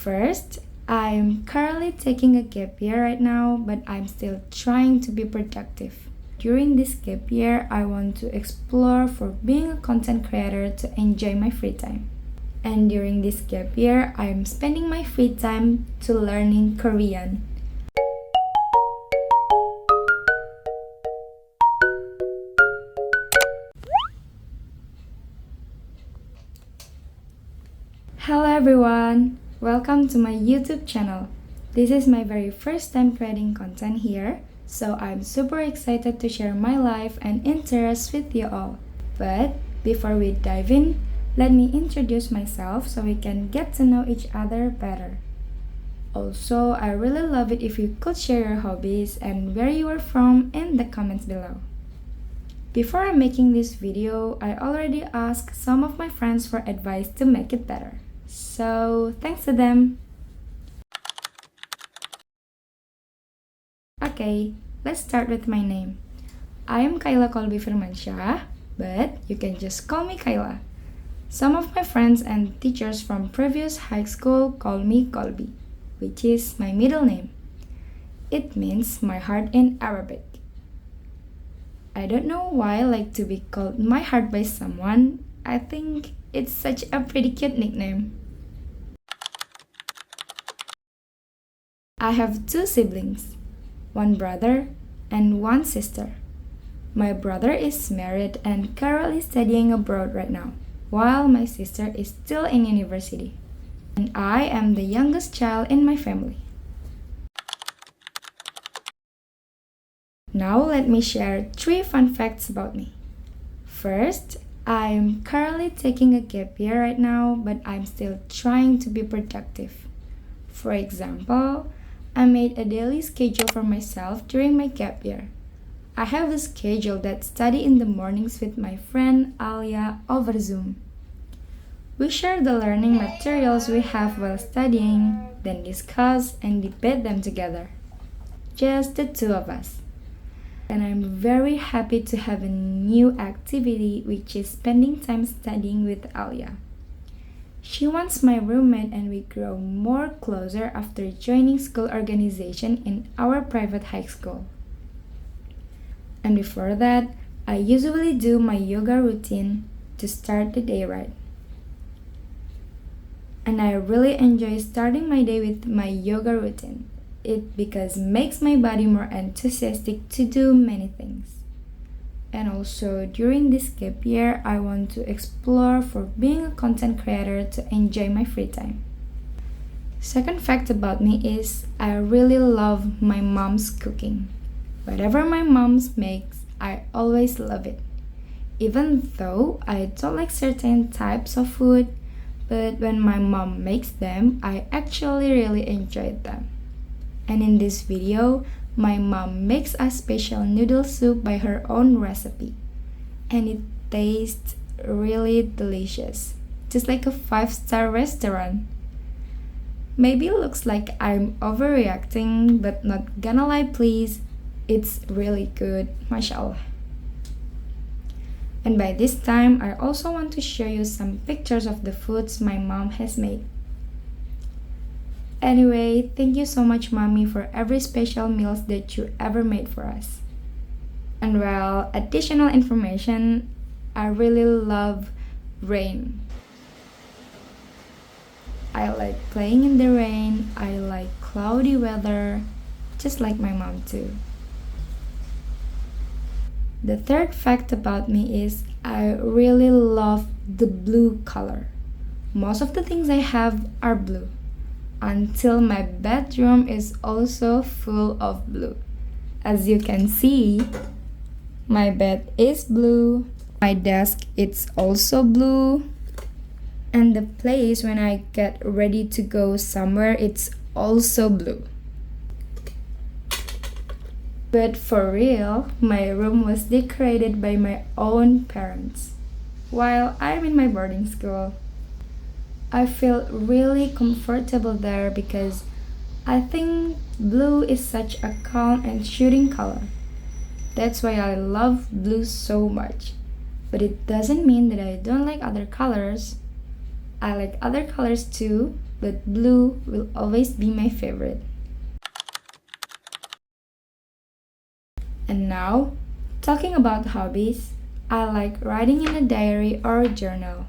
First, I'm currently taking a gap year right now, but I'm still trying to be productive. During this gap year, I want to explore for being a content creator to enjoy my free time. And during this gap year, I'm spending my free time to learning Korean. Hello everyone! Welcome to my YouTube channel. This is my very first time creating content here, so I'm super excited to share my life and interests with you all. But before we dive in, let me introduce myself so we can get to know each other better. Also, I really love it if you could share your hobbies and where you are from in the comments below. Before I'm making this video, I already asked some of my friends for advice to make it better. So, thanks to them! Okay, let's start with my name. I am Kayla Colby Firmansyah, but you can just call me Kayla. Some of my friends and teachers from previous high school call me Colby, which is my middle name. It means my heart in Arabic. I don't know why I like to be called my heart by someone. I think it's such a pretty cute nickname. I have two siblings, one brother and one sister. My brother is married and currently studying abroad right now, while my sister is still in university. And I am the youngest child in my family. Now let me share 3 fun facts about me. First, I'm currently taking a gap year right now, but I'm still trying to be productive. For example, I made a daily schedule for myself during my gap year. I have a schedule that study in the mornings with my friend Alia over Zoom. We share the learning materials we have while studying, then discuss and debate them together. Just the two of us. And I'm very happy to have a new activity, which is spending time studying with Alia. She wants my roommate and we grow more closer after joining school organization in our private high school. And before that, I usually do my yoga routine to start the day right. And I really enjoy starting my day with my yoga routine. It because makes my body more enthusiastic to do many things. And also during this gap year, I want to explore for being a content creator to enjoy my free time. Second fact about me is I really love my mom's cooking. Whatever my mom makes, I always love it. Even though I don't like certain types of food, but when my mom makes them, I actually really enjoy them. And in this video, my mom makes a special noodle soup by her own recipe. And it tastes really delicious. Just like a 5-star restaurant. Maybe it looks like I'm overreacting, but not gonna lie please, it's really good, mashallah. And by this time, I also want to show you some pictures of the foods my mom has made. Anyway, thank you so much mommy for every special meals that you ever made for us. And well, additional information, I really love rain. I like playing in the rain, I like cloudy weather, just like my mom too. The third fact about me is I really love the blue color. Most of the things I have are blue. Until my bedroom is also full of blue. As you can see, my bed is blue, my desk it's also blue, and the place when I get ready to go somewhere it's also blue. But for real, my room was decorated by my own parents while I'm in my boarding school. I feel really comfortable there because I think blue is such a calm and soothing color. That's why I love blue so much. But it doesn't mean that I don't like other colors. I like other colors too, but blue will always be my favorite. And now, talking about hobbies, I like writing in a diary or a journal,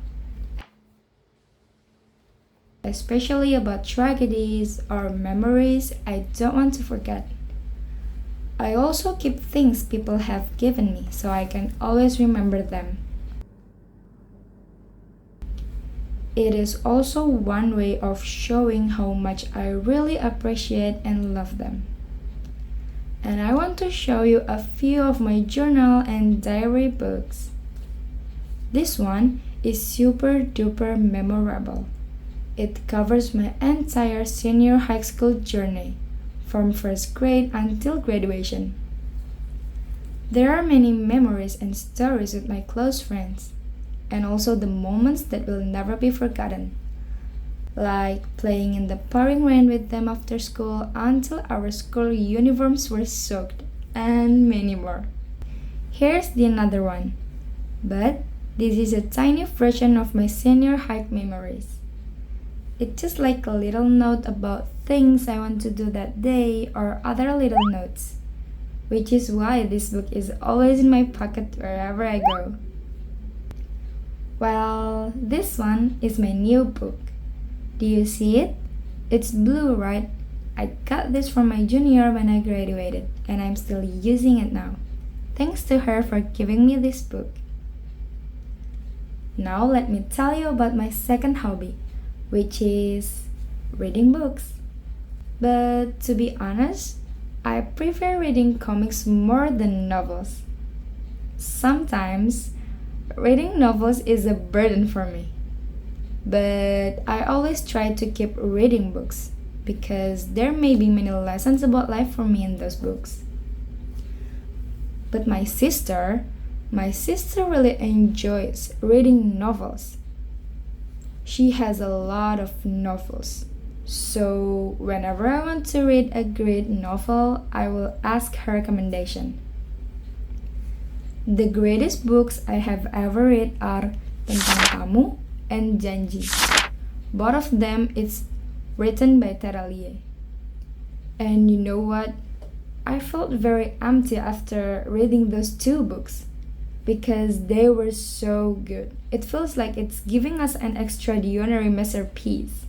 especially about tragedies or memories I don't want to forget. I also keep things people have given me so I can always remember them. It is also one way of showing how much I really appreciate and love them. And I want to show you a few of my journal and diary books. This one is super duper memorable. It covers my entire senior high school journey, from first grade until graduation. There are many memories and stories with my close friends, and also the moments that will never be forgotten, like playing in the pouring rain with them after school until our school uniforms were soaked, and many more. Here's the another one, but this is a tiny version of my senior hike memories. It's just like a little note about things I want to do that day or other little notes, which is why this book is always in my pocket wherever I go. Well, this one is my new book. Do you see it? It's blue, right? I got this from my junior when I graduated, and I'm still using it now. Thanks to her for giving me this book. Now let me tell you about my second hobby, which is reading books. But to be honest, I prefer reading comics more than novels. Sometimes, reading novels is a burden for me. But I always try to keep reading books because there may be many lessons about life for me in those books. But my sister really enjoys reading novels. She has a lot of novels. So whenever I want to read a great novel, I will ask her recommendation. The greatest books I have ever read are Tentang Kamu and Janji. Both of them it's written by Teralie. And you know what? I felt very empty after reading those two books because they were so good. It feels like it's giving us an extraordinary masterpiece.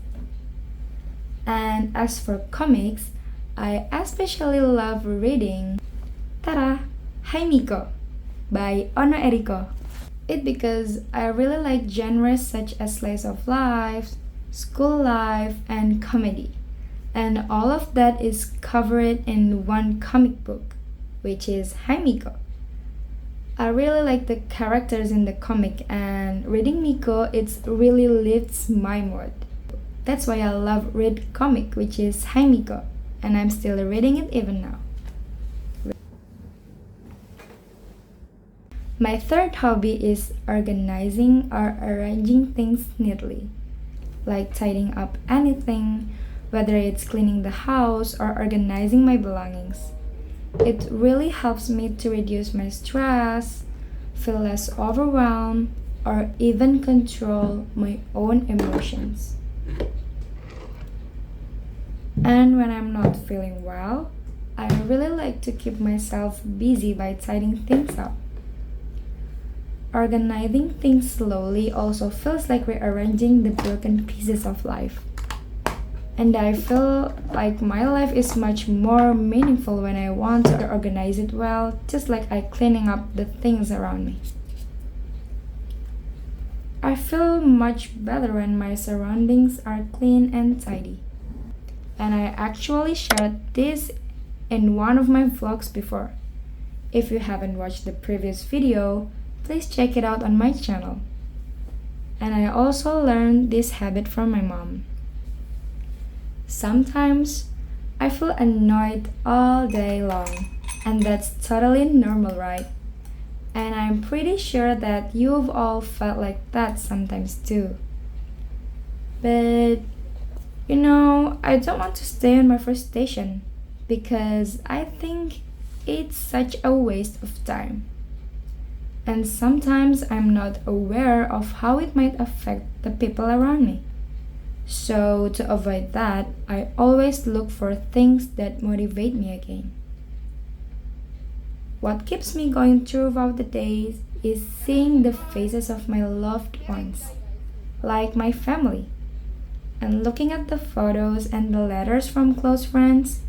And as for comics, I especially love reading Tara, Hai Miko by Ono Eriko. It because I really like genres such as slice of life, school life, and comedy. And all of that is covered in one comic book, which is Hai Miko. I really like the characters in the comic, and reading Miko, it really lifts my mood. That's why I love read comic, which is Hai Miko, and I'm still reading it even now. My third hobby is organizing or arranging things neatly, like tidying up anything, whether it's cleaning the house or organizing my belongings. It really helps me to reduce my stress, feel less overwhelmed, or even control my own emotions. And when I'm not feeling well, I really like to keep myself busy by tidying things up. Organizing things slowly also feels like rearranging the broken pieces of life. And I feel like my life is much more meaningful when I want to organize it well, just like I cleaning up the things around me. I feel much better when my surroundings are clean and tidy. And I actually shared this in one of my vlogs before. If you haven't watched the previous video, please check it out on my channel. And I also learned this habit from my mom. Sometimes I feel annoyed all day long, and that's totally normal, right? And I'm pretty sure that you've all felt like that sometimes too. But I don't want to stay on my frustration because I think it's such a waste of time. And sometimes I'm not aware of how it might affect the people around me. So, to avoid that, I always look for things that motivate me again. What keeps me going throughout the days is seeing the faces of my loved ones, like my family, and looking at the photos and the letters from close friends,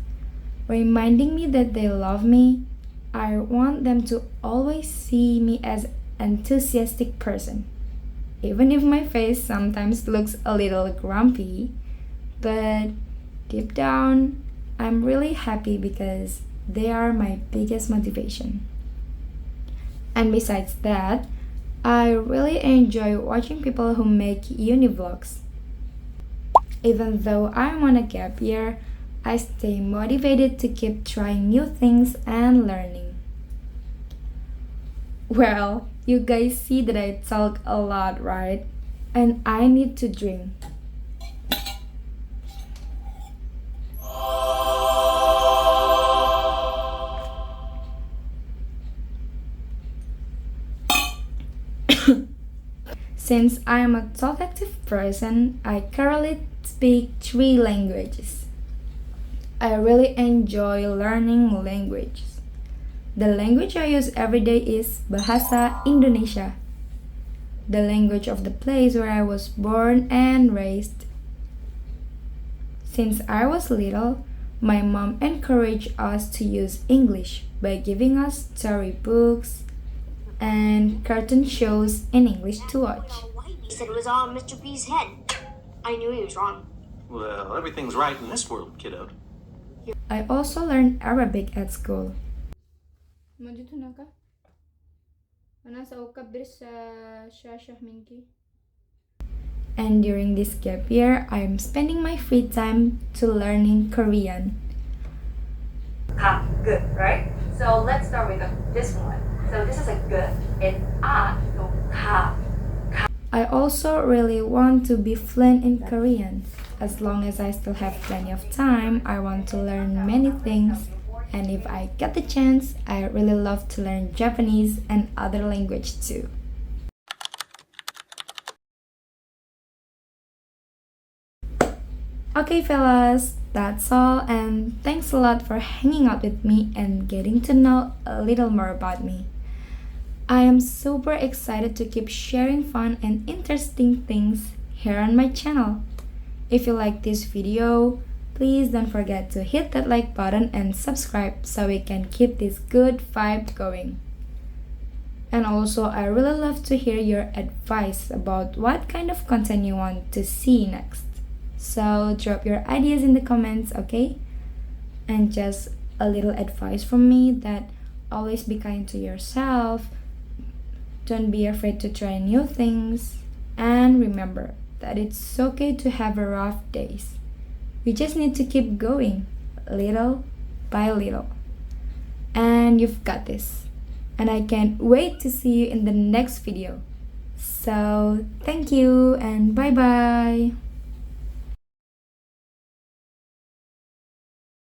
reminding me that they love me. I want them to always see me as an enthusiastic person, even if my face sometimes looks a little grumpy, but deep down, I'm really happy because they are my biggest motivation. And besides that, I really enjoy watching people who make uni vlogs. Even though I'm on a gap year, I stay motivated to keep trying new things and learning. Well, you guys see that I talk a lot, right? And I need to drink. Since I am a talkative person, I currently speak 3 languages. I really enjoy learning languages. The language I use every day is Bahasa Indonesia, the language of the place where I was born and raised. Since I was little, my mom encouraged us to use English by giving us storybooks and cartoon shows in English to watch. He said it was on Mr. B's head. I knew he was wrong. Well, everything's right in this world, kiddo. I also learned Arabic at school. And during this gap year, I am spending my free time to learning Korean. Good, right? So let's start with this one. So this is a good. It's so ka. I also really want to be fluent in Korean. As long as I still have plenty of time, I want to learn many things. And if I get the chance, I really love to learn Japanese and other language too. Okay, fellas, that's all, and thanks a lot for hanging out with me and getting to know a little more about me. I am super excited to keep sharing fun and interesting things here on my channel. If you like this video, please don't forget to hit that like button and subscribe so we can keep this good vibe going. And also, I really love to hear your advice about what kind of content you want to see next. So drop your ideas in the comments, okay? And just a little advice from me that always be kind to yourself. Don't be afraid to try new things. And remember that it's okay to have a rough days. We just need to keep going, little by little. And you've got this. And I can't wait to see you in the next video. So, thank you and bye-bye.